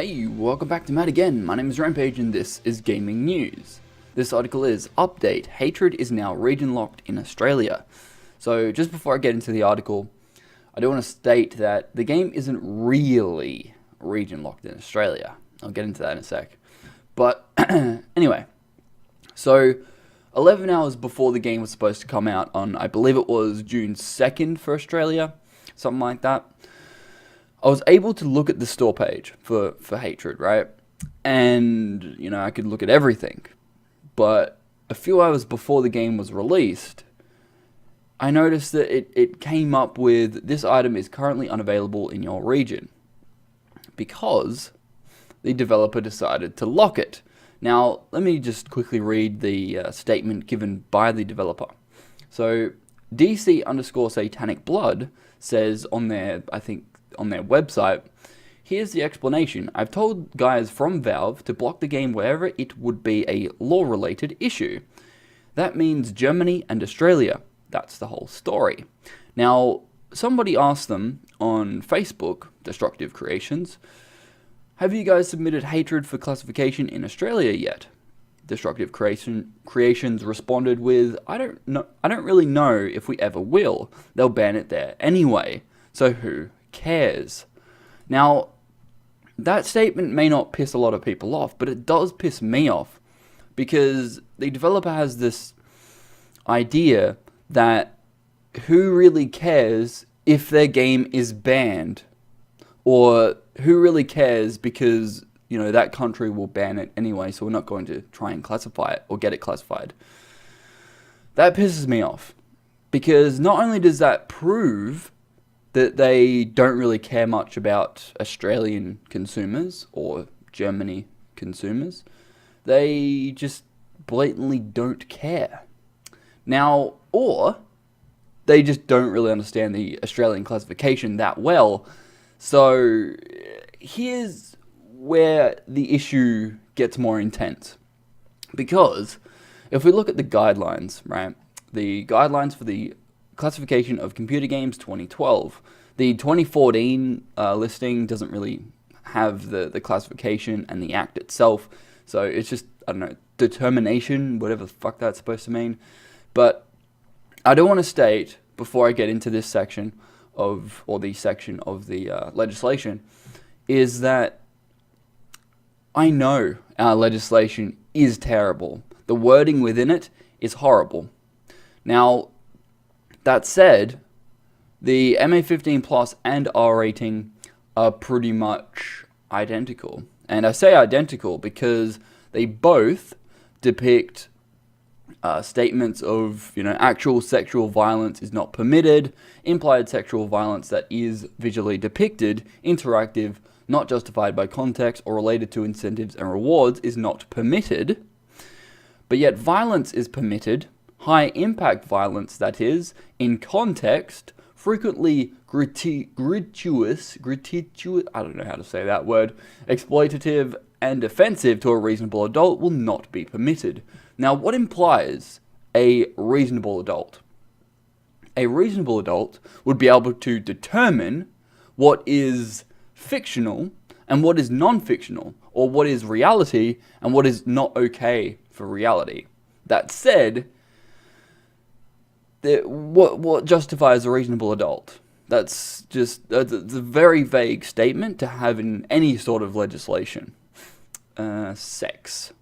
Hey, welcome back to Matt again. My name is Rampage and this is Gaming News. This article is Update, Hatred is now region locked in Australia. So just before I get into the article, I do want to state that the game isn't really region locked in Australia. I'll get into that in a sec. But anyway, so 11 hours before the game was supposed to come out on, I believe it was June 2nd for Australia, something like that, I was able to look at the store page for Hatred, right? And, you know, I could look at everything. But a few hours before the game was released, I noticed that it came up with, this item is currently unavailable in your region. Because the developer decided to lock it. Now, let me just quickly read the statement given by the developer. So, DC_Satanic Blood says on their, on their website, here's the explanation. I've told guys from Valve to block the game wherever it would be a law-related issue. That means Germany and Australia. That's the whole story. Now, somebody asked them on Facebook, Destructive Creations, have you guys submitted Hatred for classification in Australia yet? Destructive Creations responded with, I don't really know if we ever will. They'll ban it there anyway. So who cares? Now, that statement may not piss a lot of people off, but it does piss me off because the developer has this idea that who really cares if their game is banned, or who really cares because, you know, that country will ban it anyway, so we're not going to try and classify it or get it classified. That pisses me off because not only does that prove that they don't really care much about Australian consumers or Germany consumers, they just blatantly don't care. Now, or they just don't really understand the Australian classification that well. So here's where the issue gets more intense. Because if we look at the guidelines, right, the guidelines for the classification of computer games 2012. The 2014 listing doesn't really have the classification and the act itself, so it's just, I don't know, determination, whatever the fuck that's supposed to mean. But I do want to state, before I get into this section of, or the section of the legislation, is that I know our legislation is terrible. The wording within it is horrible. Now, that said, the MA15 Plus and R rating are pretty much identical. And I say identical because they both depict statements of, you know, actual sexual violence is not permitted, implied sexual violence that is visually depicted, interactive, not justified by context or related to incentives and rewards is not permitted, but yet violence is permitted. High impact violence, that is, in context, frequently gratuitous, I don't know how to say that word, exploitative and offensive to a reasonable adult will not be permitted. Now, what implies a reasonable adult? A reasonable adult would be able to determine what is fictional and what is non-fictional, or what is reality and what is not okay for reality. That said, what justifies a reasonable adult? That's just a very vague statement to have in any sort of legislation. Sex.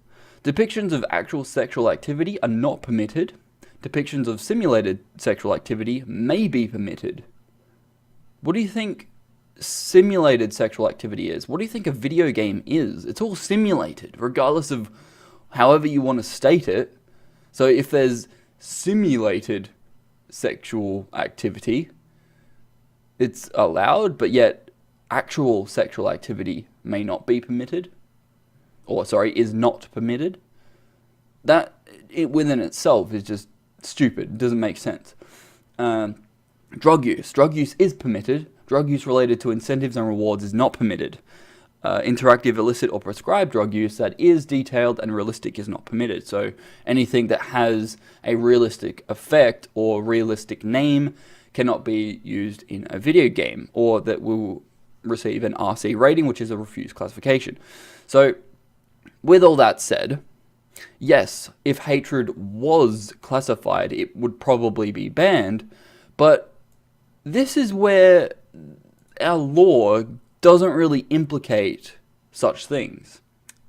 Depictions of actual sexual activity are not permitted. Depictions of simulated sexual activity may be permitted. What do you think simulated sexual activity is? What do you think a video game is? It's all simulated, regardless of however you want to state it. So if there's simulated sexual activity, it's allowed, but yet actual sexual activity may not be permitted, or sorry, is not permitted. That within itself is just stupid. It doesn't make sense. Drug use is permitted. Drug use related to incentives and rewards is not permitted. Interactive, illicit, or prescribed drug use that is detailed and realistic is not permitted. So anything that has a realistic effect or realistic name cannot be used in a video game, or that will receive an RC rating, which is a refused classification. So, with all that said, yes, if hatred was classified, it would probably be banned, but this is where our law doesn't really implicate such things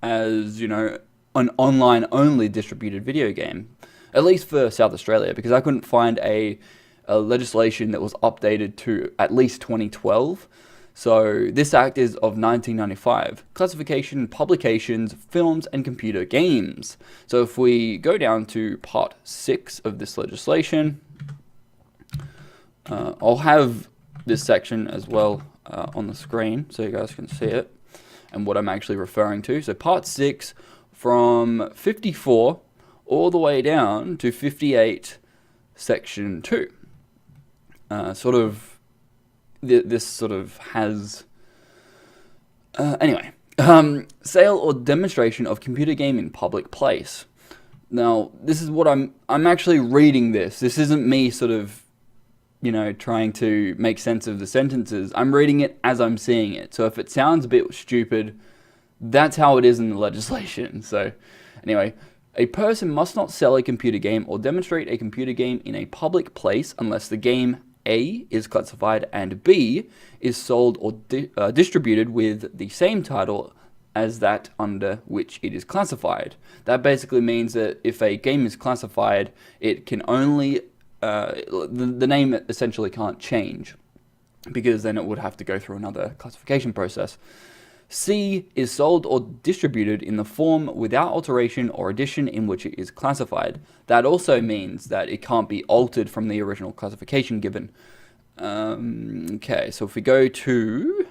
as, an online-only distributed video game, at least for South Australia, because I couldn't find a legislation that was updated to at least 2012. So this act is of 1995. Classification, publications, films, and computer games. So if we go down to part 6 of this legislation, I'll have this section as well on the screen so you guys can see it and what I'm actually referring to. So part 6 from 54 all the way down to 58 section 2. This sort of has... sale or demonstration of computer game in public place. Now, this is what I'm actually reading this. This isn't me sort of, trying to make sense of the sentences. I'm reading it as I'm seeing it. So if it sounds a bit stupid, that's how it is in the legislation. So anyway, a person must not sell a computer game or demonstrate a computer game in a public place unless the game A is classified and B is sold or distributed with the same title as that under which it is classified. That basically means that if a game is classified, it can only the name essentially can't change, because then it would have to go through another classification process. C is sold or distributed in the form without alteration or addition in which it is classified. That also means that it can't be altered from the original classification given. Okay, so if we go to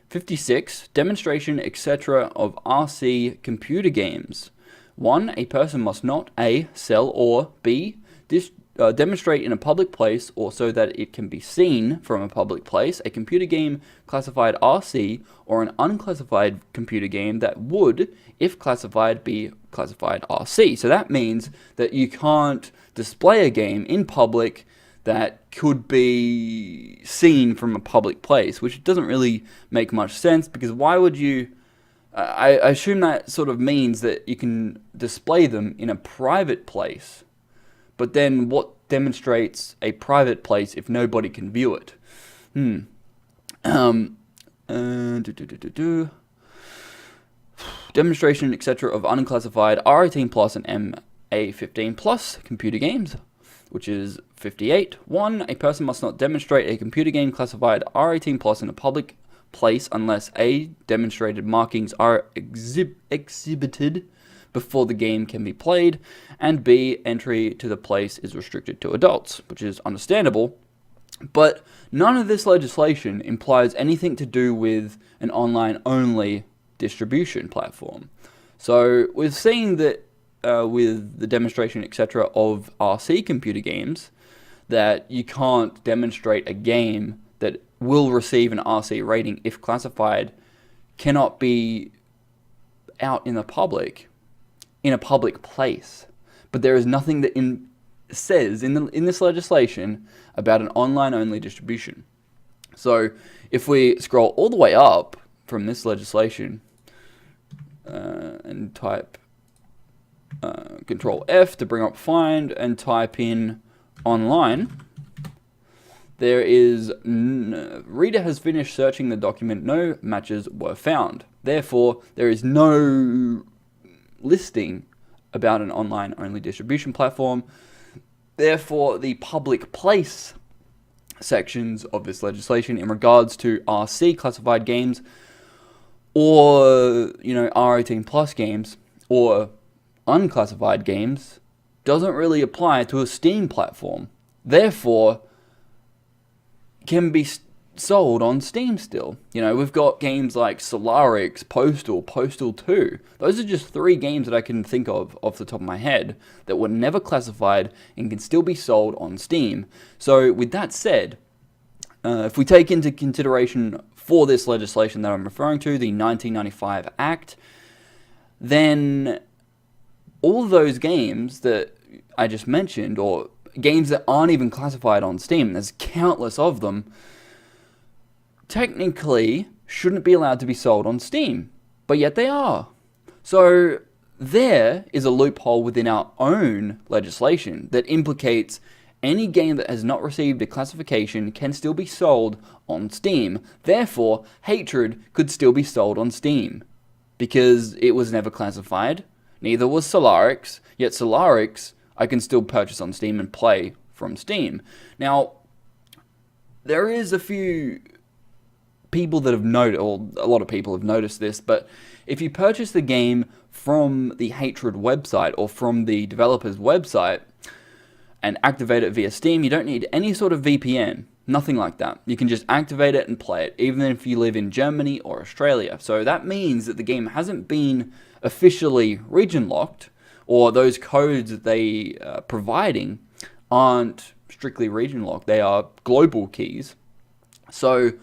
56, demonstration, etc. of RC computer games. 1. A person must not A. sell or B. Demonstrate in a public place or so that it can be seen from a public place a computer game classified RC or an unclassified computer game that would, if classified, be classified RC. So that means that you can't display a game in public that could be seen from a public place, which doesn't really make much sense, because why would you... I assume that sort of means that you can display them in a private place. But then what demonstrates a private place if nobody can view it? Demonstration, etc. of unclassified R18 plus and MA15 plus computer games, which is 58. 1. A person must not demonstrate a computer game classified R18 plus in a public place unless A. demonstrated markings are exhibited before the game can be played, and B. entry to the place is restricted to adults, which is understandable. But none of this legislation implies anything to do with an online-only distribution platform. So we've seen that with the demonstration, etc. of RC computer games, that you can't demonstrate a game that will receive an RC rating if classified, cannot be out in the public, in a public place. But there is nothing that says in this legislation about an online-only distribution. So if we scroll all the way up from this legislation and type Control F to bring up find and type in online, there is reader has finished searching the document, no matches were found. Therefore, there is no listing about an online-only distribution platform. Therefore, the public place sections of this legislation in regards to RC classified games or, R18 plus games or unclassified games doesn't really apply to a Steam platform. Therefore, can be sold on Steam still. We've got games like Solarix, Postal 2. Those are just 3 games that I can think of off the top of my head that were never classified and can still be sold on Steam. So with that said, if we take into consideration for this legislation that I'm referring to, the 1995 Act, then all those games that I just mentioned, or games that aren't even classified on Steam, there's countless of them, technically shouldn't be allowed to be sold on Steam, but yet they are. So there is a loophole within our own legislation that implicates any game that has not received a classification can still be sold on Steam. Therefore, Hatred could still be sold on Steam because it was never classified. Neither was Solarix, yet Solarix I can still purchase on Steam and play from Steam. Now, there is a few people that have noted, or a lot of people have noticed this, but if you purchase the game from the Hatred website or from the developer's website and activate it via Steam, you don't need any sort of VPN, nothing like that. You can just activate it and play it, even if you live in Germany or Australia. So that means that the game hasn't been officially region locked, or those codes that they are providing aren't strictly region locked, they are global keys. So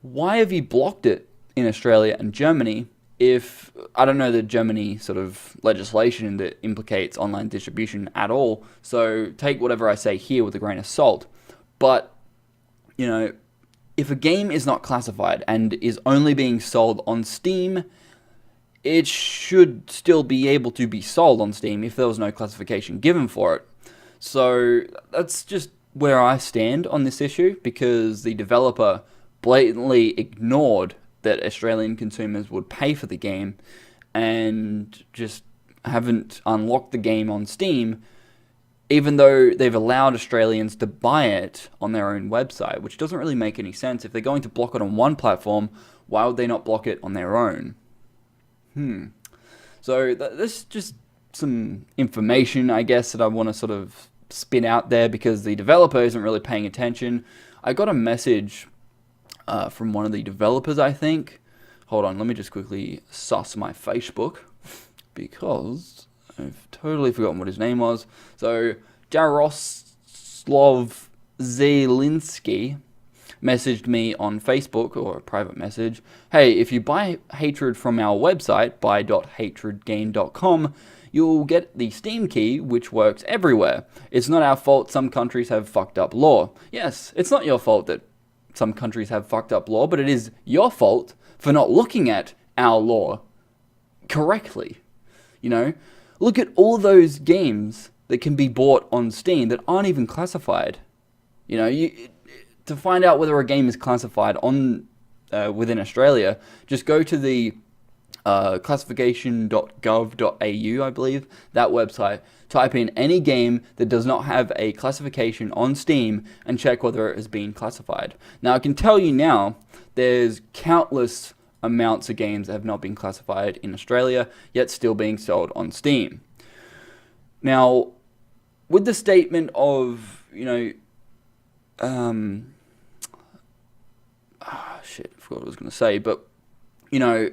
why have you blocked it in Australia and Germany if, I don't know the Germany sort of legislation that implicates online distribution at all, so take whatever I say here with a grain of salt. But, you know, if a game is not classified and is only being sold on Steam, it should still be able to be sold on Steam if there was no classification given for it. So that's just where I stand on this issue, because the developer blatantly ignored that Australian consumers would pay for the game and just haven't unlocked the game on Steam, even though they've allowed Australians to buy it on their own website, which doesn't really make any sense. If they're going to block it on one platform, why would they not block it on their own? So this is just some information, I guess, that I want to sort of spin out there, because the developer isn't really paying attention. I got a message from one of the developers, I think. Hold on, let me just quickly suss my Facebook, because I've totally forgotten what his name was. So, Jaroslav Zielinski messaged me on Facebook, or a private message. Hey, if you buy Hatred from our website, buy.hatredgame.com, you'll get the Steam key, which works everywhere. It's not our fault some countries have fucked up law. Yes, it's not your fault that some countries have fucked up law, but it is your fault for not looking at our law correctly. You know, look at all those games that can be bought on Steam that aren't even classified. You know, to find out whether a game is classified on within Australia, just go to the classification.gov.au, I believe, that website. Type in any game that does not have a classification on Steam and check whether it has been classified. Now, I can tell you now, there's countless amounts of games that have not been classified in Australia, yet still being sold on Steam. Now, with the statement of, you know, shit, I forgot what I was going to say, but, you know,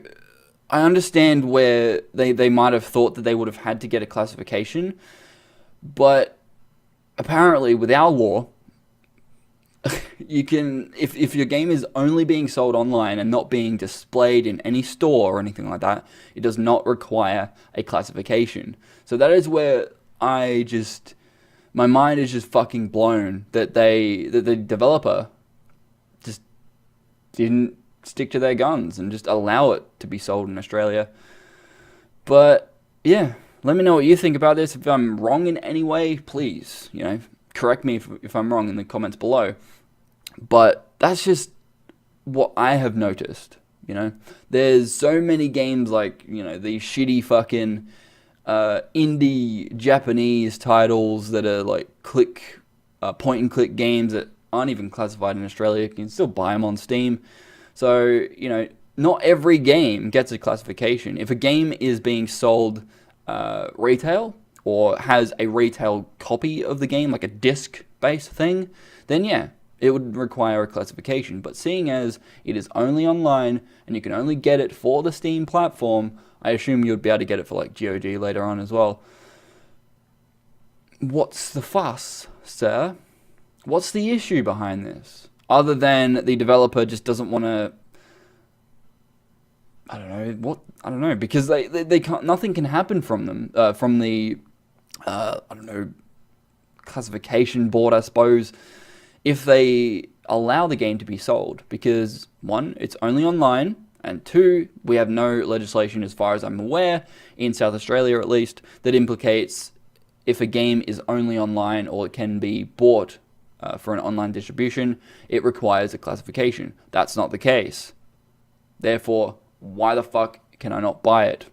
I understand where they might have thought that they would have had to get a classification, but apparently with our law, you can, if your game is only being sold online and not being displayed in any store or anything like that, it does not require a classification. So that is where my mind is just fucking blown that the developer just didn't stick to their guns and just allow it to be sold in Australia. But yeah, let me know what you think about this. If I'm wrong in any way, please, you know, correct me if I'm wrong in the comments below. But that's just what I have noticed. You know, there's so many games like, you know, these shitty fucking indie Japanese titles that are like point and click games that aren't even classified in Australia. You can still buy them on Steam. So, you know, not every game gets a classification. If a game is being sold retail, or has a retail copy of the game, like a disc-based thing, then yeah, it would require a classification. But seeing as it is only online, and you can only get it for the Steam platform, I assume you'd be able to get it for like GOG later on as well. What's the fuss, sir? What's the issue behind this? Other than the developer just doesn't want to, I don't know, because they can't, nothing can happen from them, from the, classification board, I suppose. If they allow the game to be sold because, one, it's only online, and two, we have no legislation, as far as I'm aware, in South Australia at least, that implicates if a game is only online or it can be bought for an online distribution, it requires a classification. That's not the case. Therefore, why the fuck can I not buy it?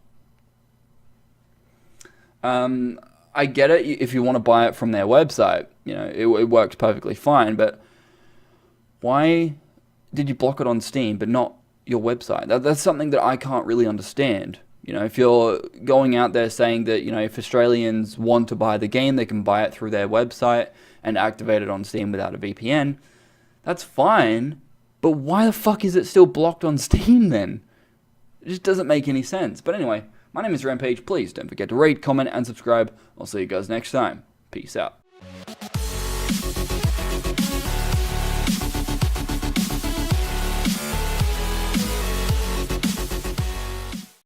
I get it if you want to buy it from their website. You know, it works perfectly fine, but why did you block it on Steam but not your website? That's something that I can't really understand. You know, if you're going out there saying that, you know, if Australians want to buy the game, they can buy it through their website and activate it on Steam without a VPN, that's fine, but why the fuck is it still blocked on Steam then? It just doesn't make any sense. But anyway, my name is Rampage. Please don't forget to rate, comment, and subscribe. I'll see you guys next time. Peace out.